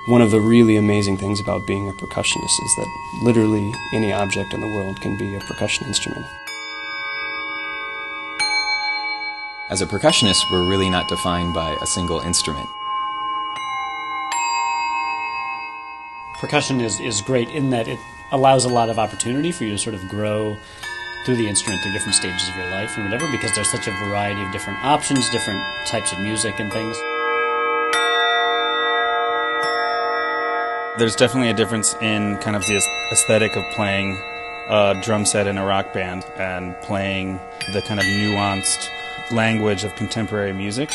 One of the really amazing things about being a percussionist is that literally any object in the world can be a percussion instrument. As a percussionist, we're really not defined by a single instrument. Percussion is great in that it allows a lot of opportunity for you to sort of grow through the instrument through different stages of your life and whatever, because there's such a variety of different options, different types of music and things. There's definitely a difference in kind of the aesthetic of playing a drum set in a rock band and playing the kind of nuanced language of contemporary music.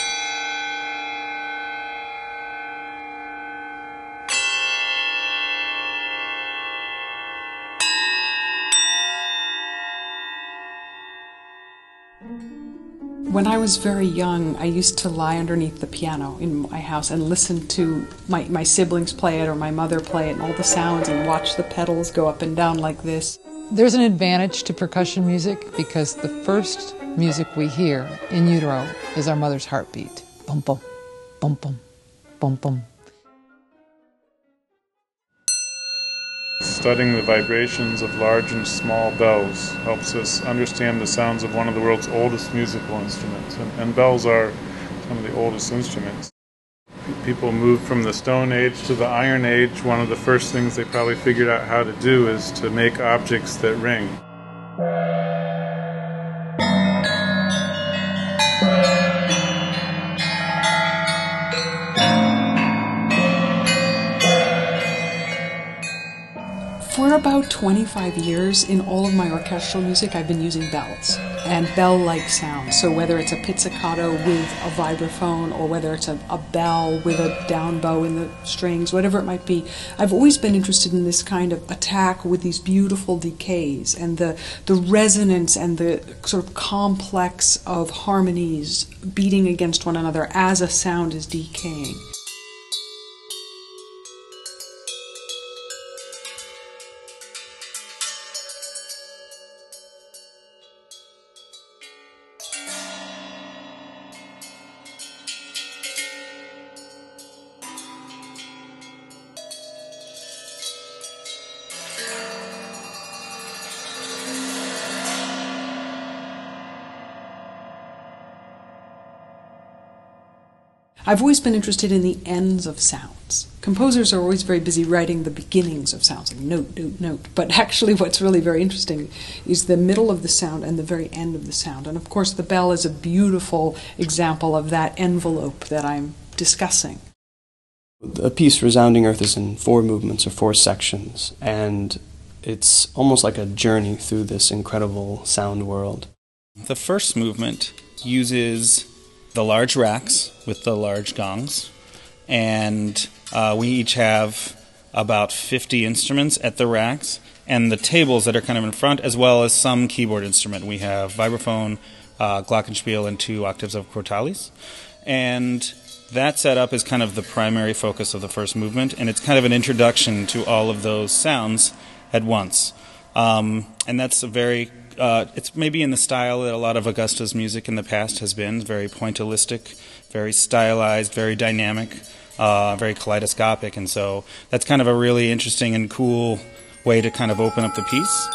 When I was very young, I used to lie underneath the piano in my house and listen to my siblings play it or my mother play it and all the sounds and watch the pedals go up and down like this. There's an advantage to percussion music because the first music we hear in utero is our mother's heartbeat. Bum bum, bum bum, bum bum. Studying the vibrations of large and small bells helps us understand the sounds of one of the world's oldest musical instruments. And bells are some of the oldest instruments. People moved from the Stone Age to the Iron Age. One of the first things they probably figured out how to do is to make objects that ring. For about 25 years, in all of my orchestral music, I've been using bells and bell-like sounds. So whether it's a pizzicato with a vibraphone or whether it's a bell with a down bow in the strings, whatever it might be, I've always been interested in this kind of attack with these beautiful decays and the resonance and the sort of complex of harmonies beating against one another as a sound is decaying. I've always been interested in the ends of sounds. Composers are always very busy writing the beginnings of sounds, like note, note, note. But actually what's really very interesting is the middle of the sound and the very end of the sound. And of course the bell is a beautiful example of that envelope that I'm discussing. The piece Resounding Earth is in 4 movements or 4 sections, and it's almost like a journey through this incredible sound world. The first movement uses the large racks with the large gongs, and we each have about 50 instruments at the racks and the tables that are kind of in front, as well as some keyboard instrument. We have vibraphone, glockenspiel, and 2 octaves of crotales. And that setup is kind of the primary focus of the first movement, and it's kind of an introduction to all of those sounds at once. And that's a very it's maybe in the style that a lot of Augusta's music in the past has been, very pointillistic, very stylized, very dynamic, very kaleidoscopic, and so that's kind of a really interesting and cool way to kind of open up the piece.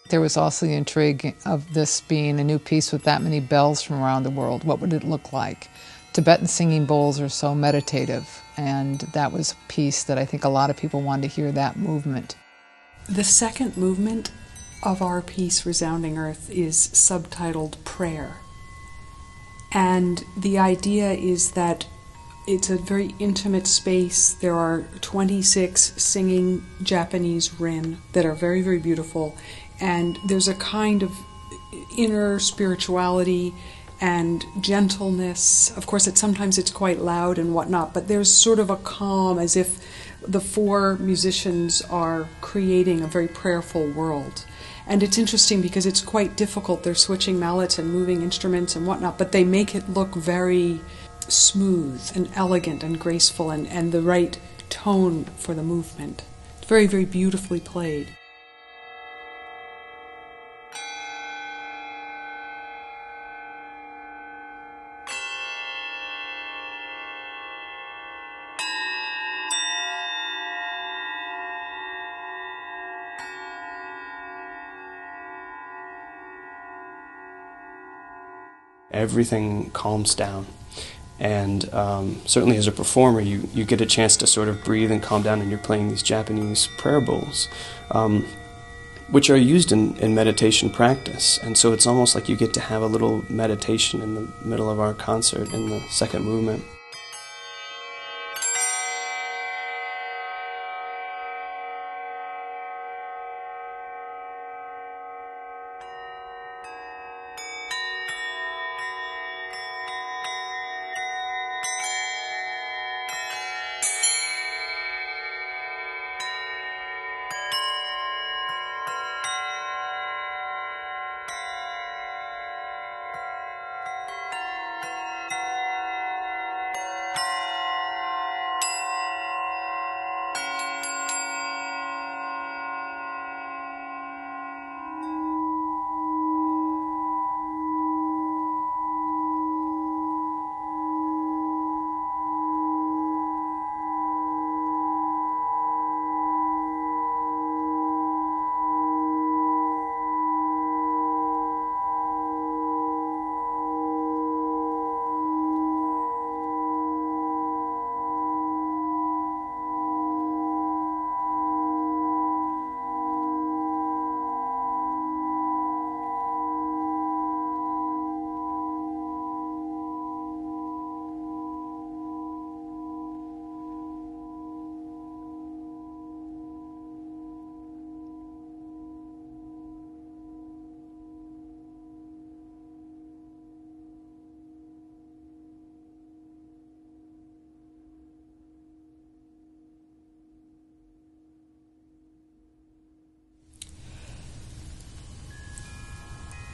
There was also the intrigue of this being a new piece with that many bells from around the world. What would it look like? Tibetan singing bowls are so meditative, and that was a piece that I think a lot of people wanted to hear that movement. The second movement of our piece, Resounding Earth, is subtitled Prayer. And the idea is that it's a very intimate space. There are 26 singing Japanese rin that are very, very beautiful. And there's a kind of inner spirituality and gentleness. Of course, sometimes it's quite loud and whatnot, but there's sort of a calm, as if the four musicians are creating a very prayerful world. And it's interesting because it's quite difficult. They're switching mallets and moving instruments and whatnot, but they make it look very smooth and elegant and graceful and the right tone for the movement. It's very, very beautifully played. Everything calms down, and certainly as a performer you get a chance to sort of breathe and calm down, and you're playing these Japanese prayer bowls, which are used in meditation practice, and so it's almost like you get to have a little meditation in the middle of our concert in the second movement.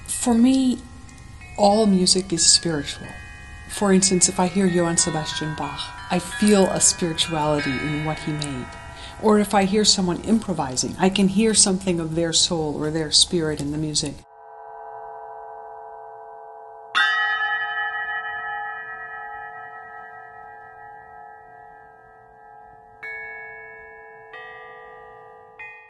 For me, all music is spiritual. For instance, if I hear Johann Sebastian Bach, I feel a spirituality in what he made. Or if I hear someone improvising, I can hear something of their soul or their spirit in the music.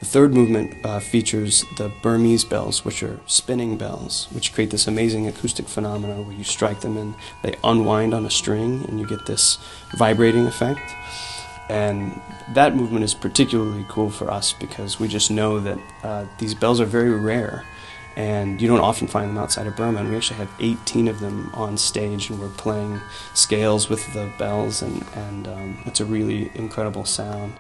The third movement features the Burmese bells, which are spinning bells, which create this amazing acoustic phenomena where you strike them and they unwind on a string and you get this vibrating effect. And that movement is particularly cool for us because we just know that these bells are very rare and you don't often find them outside of Burma. And we actually have 18 of them on stage and we're playing scales with the bells and it's a really incredible sound.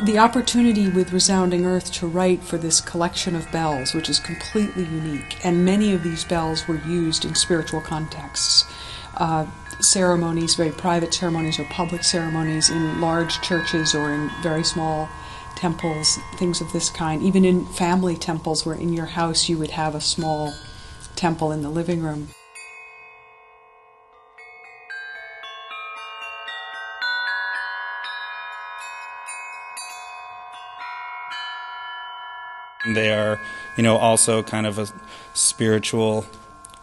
The opportunity with Resounding Earth to write for this collection of bells, which is completely unique, and many of these bells were used in spiritual contexts. Ceremonies, very private ceremonies or public ceremonies in large churches or in very small temples, things of this kind. Even in family temples where in your house you would have a small temple in the living room. They are, also kind of a spiritual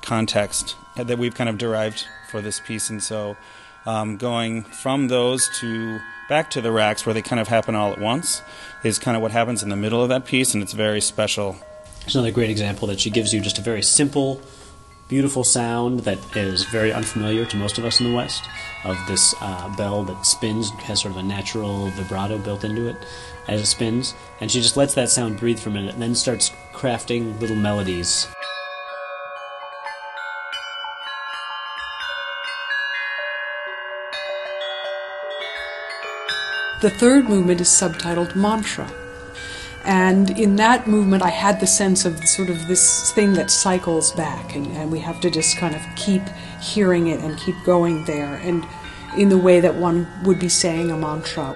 context that we've kind of derived for this piece. And so going from those back to the racks where they kind of happen all at once is kind of what happens in the middle of that piece, and it's very special. There's another great example that she gives you just a very simple, beautiful sound that is very unfamiliar to most of us in the West, of this bell that spins, has sort of a natural vibrato built into it as it spins, and she just lets that sound breathe for a minute and then starts crafting little melodies. The third movement is subtitled Mantra, And in that movement, I had the sense of sort of this thing that cycles back, and we have to just kind of keep hearing it and keep going there, and in the way that one would be saying a mantra.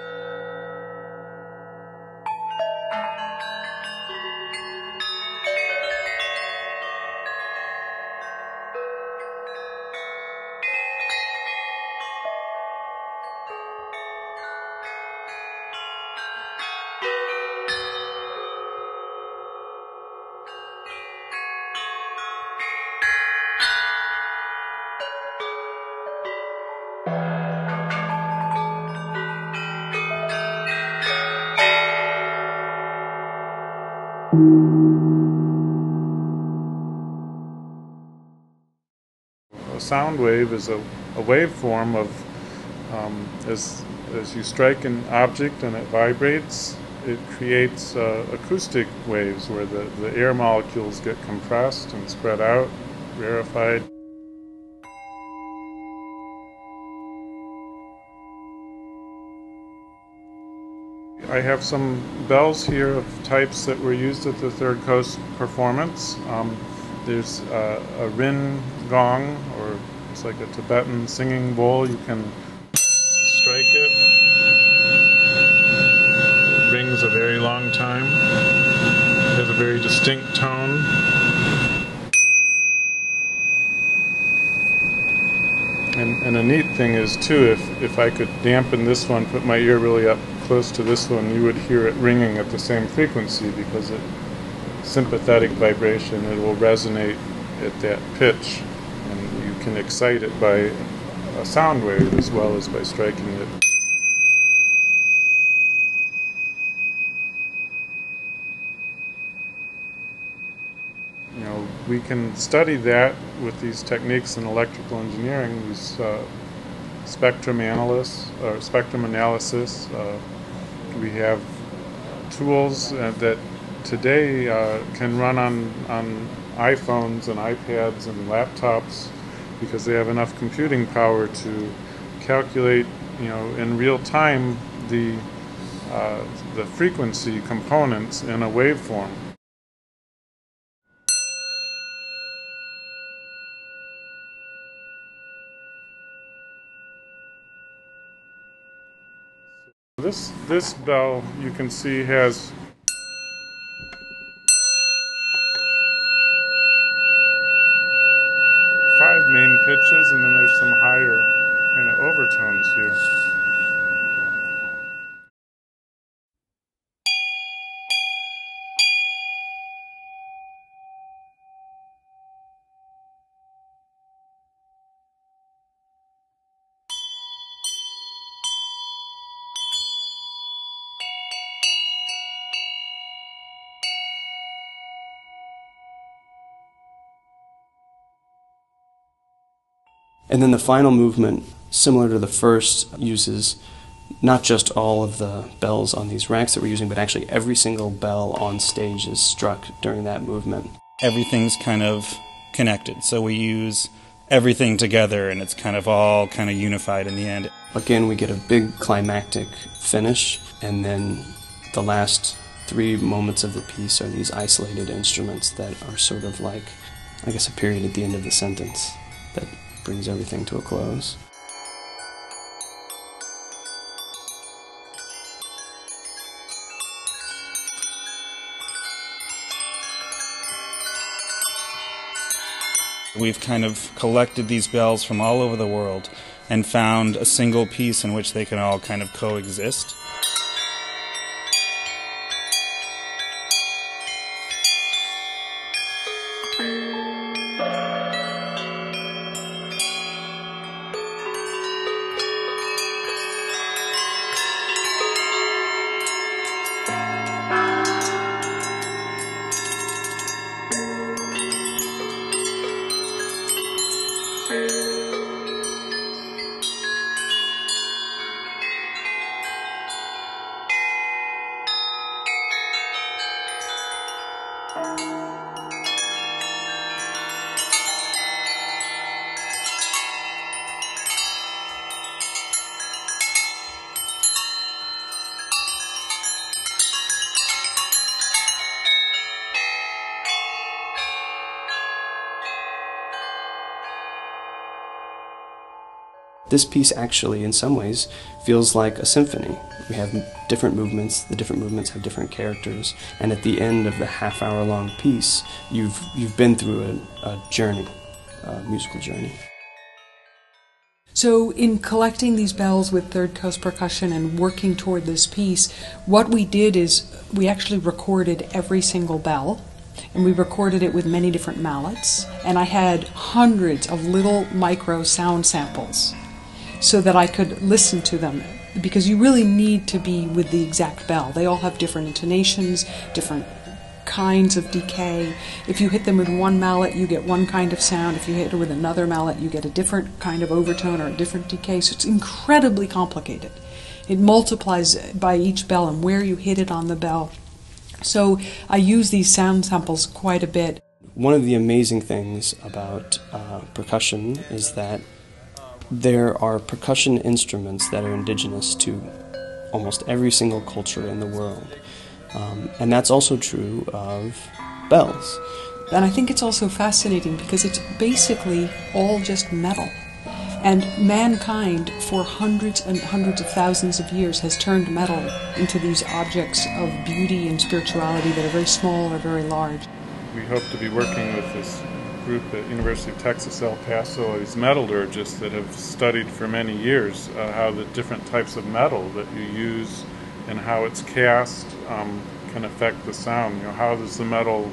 A sound wave is a waveform of, as you strike an object and it vibrates, it creates acoustic waves where the air molecules get compressed and spread out, rarefied. I have some bells here of types that were used at the Third Coast performance. There's a rin gong, or it's like a Tibetan singing bowl. You can strike it. It rings a very long time. It has a very distinct tone. And a neat thing is, too, if I could dampen this one, put my ear really up close to this one, you would hear it ringing at the same frequency, because it's sympathetic vibration. It will resonate at that pitch, and you can excite it by a sound wave as well as by striking it. You know, we can study that with these techniques in electrical engineering, these spectrum analysis. We have tools that today can run on iPhones and iPads and laptops, because they have enough computing power to calculate, you know, in real time the frequency components in a waveform. This bell, you can see, has 5 main pitches, and then there's some higher kind of overtones here. And then the final movement, similar to the first, uses not just all of the bells on these racks that we're using, but actually every single bell on stage is struck during that movement. Everything's kind of connected, so we use everything together, and it's kind of all kind of unified in the end. Again, we get a big climactic finish, and then the last 3 moments of the piece are these isolated instruments that are sort of like, I guess, a period at the end of the sentence that brings everything to a close. We've kind of collected these bells from all over the world and found a single piece in which they can all kind of coexist. This piece actually, in some ways, feels like a symphony. We have different movements, the different movements have different characters, and at the end of the half-hour-long piece, you've been through a journey, a musical journey. So in collecting these bells with Third Coast Percussion and working toward this piece, what we did is we actually recorded every single bell, and we recorded it with many different mallets, and I had hundreds of little micro sound samples so that I could listen to them, because you really need to be with the exact bell. They all have different intonations, different kinds of decay. If you hit them with one mallet, you get one kind of sound. If you hit it with another mallet, you get a different kind of overtone or a different decay. So it's incredibly complicated. It multiplies by each bell and where you hit it on the bell. So I use these sound samples quite a bit. One of the amazing things about percussion is that there are percussion instruments that are indigenous to almost every single culture in the world. And that's also true of bells. And I think it's also fascinating because it's basically all just metal. And mankind, for hundreds and hundreds of thousands of years, has turned metal into these objects of beauty and spirituality that are very small or very large. We hope to be working with this group at University of Texas, El Paso, these metallurgists that have studied for many years how the different types of metal that you use and how it's cast can affect the sound. You know, how does the metal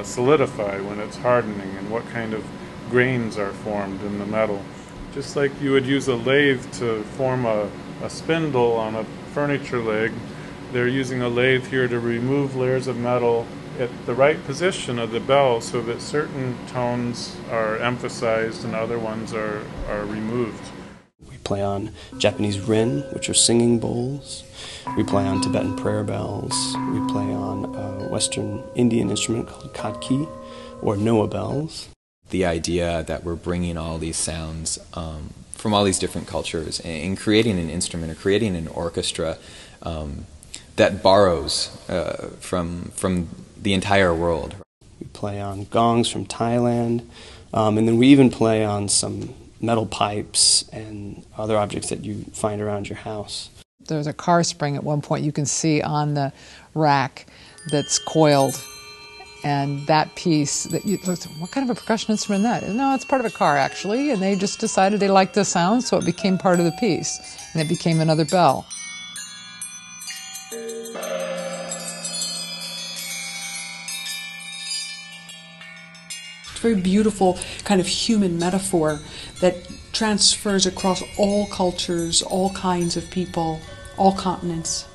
solidify when it's hardening, and what kind of grains are formed in the metal. Just like you would use a lathe to form a spindle on a furniture leg, they're using a lathe here to remove layers of metal at the right position of the bell so that certain tones are emphasized and other ones are removed. We play on Japanese rin, which are singing bowls. We play on Tibetan prayer bells. We play on a Western Indian instrument called kadki, or Noah bells. The idea that we're bringing all these sounds from all these different cultures and creating an instrument or creating an orchestra that borrows from the entire world. We play on gongs from Thailand, and then we even play on some metal pipes and other objects that you find around your house. There's a car spring at one point you can see on the rack that's coiled, and that piece, that you look, what kind of a percussion instrument is that? No, it's part of a car actually, and they just decided they liked the sound, so it became part of the piece, and it became another bell. It's a very beautiful kind of human metaphor that transfers across all cultures, all kinds of people, all continents.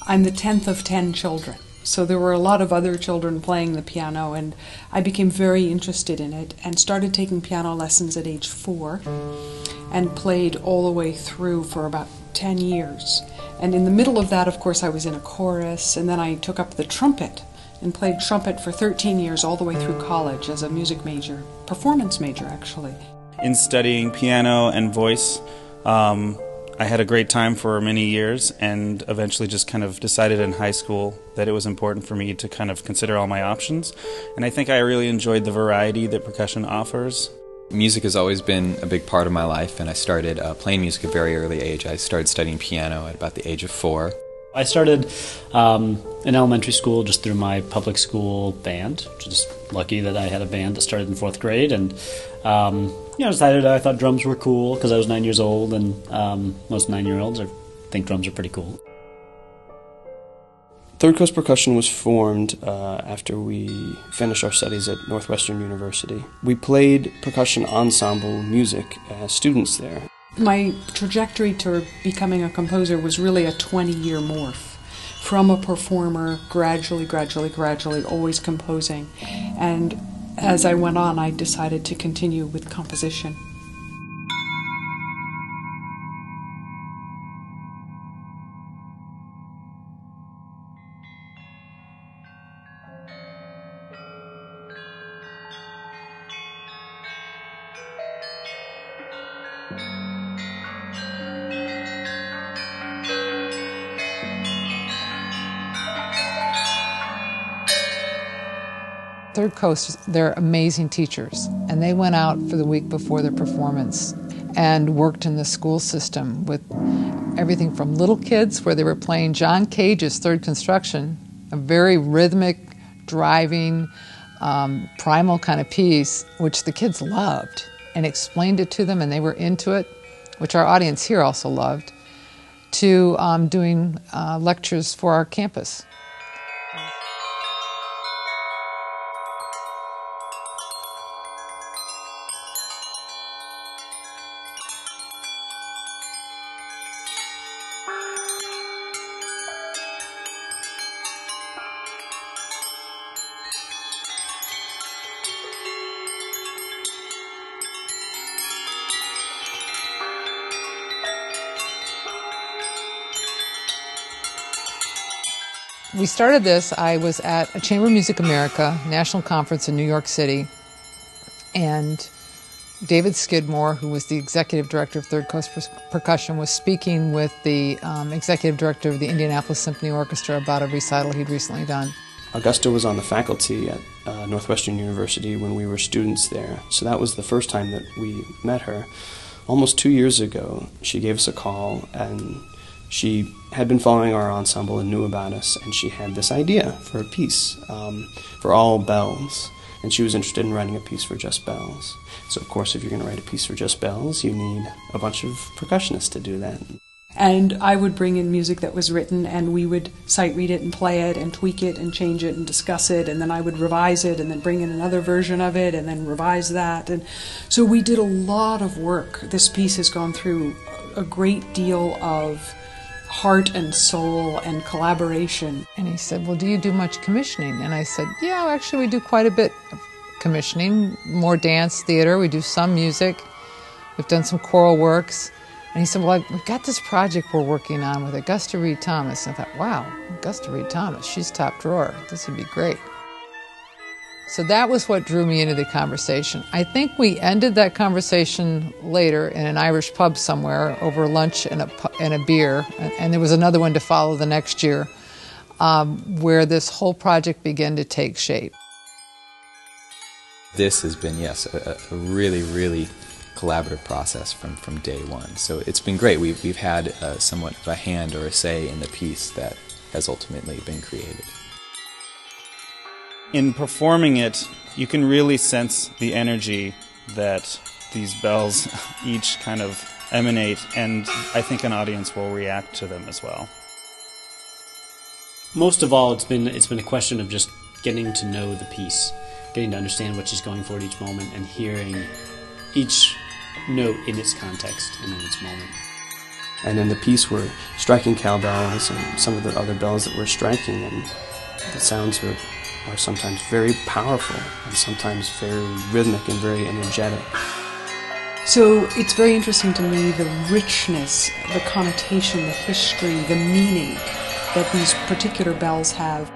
I'm the 10th of 10 children, so there were a lot of other children playing the piano, and I became very interested in it and started taking piano lessons at age 4 and played all the way through for about 10 years. And in the middle of that, of course, I was in a chorus, and then I took up the trumpet and played trumpet for 13 years all the way through college as a music major, performance major actually. In studying piano and voice, I had a great time for many years, and eventually just kind of decided in high school that it was important for me to kind of consider all my options. And I think I really enjoyed the variety that percussion offers. Music has always been a big part of my life, and I started playing music at a very early age. I started studying piano at about the age of 4. I started in elementary school just through my public school band, which is lucky that I had a band that started in 4th grade, and decided I thought drums were cool because I was 9 years old, and most 9-year-olds think drums are pretty cool. Third Coast Percussion was formed after we finished our studies at Northwestern University. We played percussion ensemble music as students there. My trajectory to becoming a composer was really a 20-year morph. From a performer, gradually, always composing. And as I went on, I decided to continue with composition. Third Coast, they're amazing teachers, and they went out for the week before their performance and worked in the school system with everything from little kids, where they were playing John Cage's Third Construction, a very rhythmic, driving, primal kind of piece, which the kids loved, and explained it to them, and they were into it, which our audience here also loved, to doing lectures for our campus. We started this, I was at a Chamber of Music America national conference in New York City, and David Skidmore, who was the executive director of Third Coast Percussion, was speaking with the executive director of the Indianapolis Symphony Orchestra about a recital he'd recently done. Augusta was on the faculty at Northwestern University when we were students there, so that was the first time that we met her. Almost 2 years ago, she gave us a call, and she had been following our ensemble and knew about us, and she had this idea for a piece for all bells, and she was interested in writing a piece for just bells. So of course, if you're going to write a piece for just bells, you need a bunch of percussionists to do that. And I would bring in music that was written, and we would sight read it and play it and tweak it and change it and discuss it, and then I would revise it and then bring in another version of it and then revise that. And so we did a lot of work. This piece has gone through a great deal of heart and soul and collaboration. And he said, well, do you do much commissioning? And I said, yeah, actually we do quite a bit of commissioning, more dance, theater, we do some music, we've done some choral works. And he said, well, we've got this project we're working on with Augusta Read Thomas. And I thought, wow, Augusta Read Thomas, she's top drawer, this would be great. So that was what drew me into the conversation. I think we ended that conversation later in an Irish pub somewhere over lunch and a beer, and there was another one to follow the next year, where this whole project began to take shape. This has been, yes, a really, really collaborative process from day one. So it's been great. We've had somewhat of a hand or a say in the piece that has ultimately been created. In performing it, you can really sense the energy that these bells each kind of emanate, and I think an audience will react to them as well. Most of all, it's been a question of just getting to know the piece, getting to understand what she's going for at each moment, and hearing each note in its context and in its moment. And in the piece we're striking cowbells and some of the other bells that we're striking, and the sounds are sometimes very powerful and sometimes very rhythmic and very energetic. So it's very interesting to me, the richness, the connotation, the history, the meaning that these particular bells have.